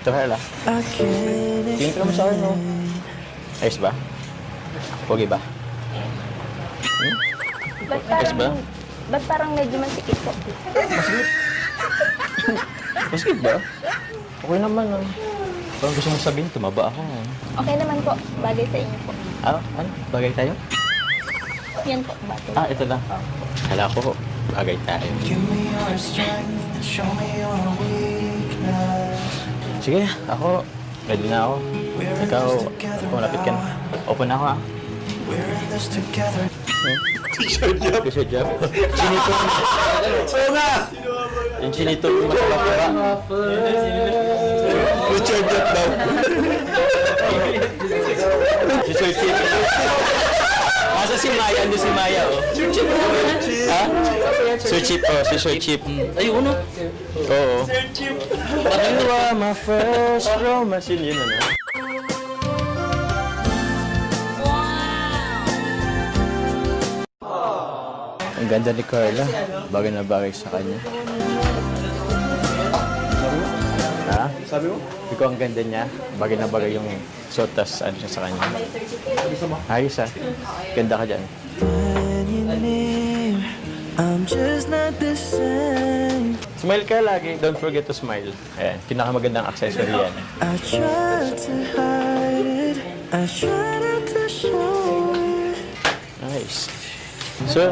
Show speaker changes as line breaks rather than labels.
Ito, Carla. Tingin ka naman sa akin, no? Ayos ba? Pogi ba? Ayos ba?
Ba't parang medyo masikip po?
Masikip ba? Okay naman, no? Parang gusto mong sabihin, tumaba ako.
Okay naman po. Bagay sa inyo po.
Ah, ano? Bagay tayo?
Yan po, bagay.
Ah, ito lang. Kala ko, bagay tayo. Sige, ako, ready na ako. Ikaw, kumulapit ka na. Open na ako, ah. T-shirt job. T-shirt job. Chinito. Oo nga! Yung chinito yung masakapura. T-shirt job daw. T-shirt job. Masa si Maya, hindi si Maya, oh. Ha? Sir Chip, oh. Si Sir Chip. Ay, uno. Oo. You are my first romance. Yun, ano? Ang ganda ni Carla. Bagay na bagay sa kanya. Ha? Sabi mo? Ikaw ang ganda niya. Bagay na bagay yung sotas ano siya sa kanya. Ayos ah. Ganda ka dyan. Smile ka lagi. Don't forget to smile. Ayan. Pinakamagandang accessory yan. Nice. So,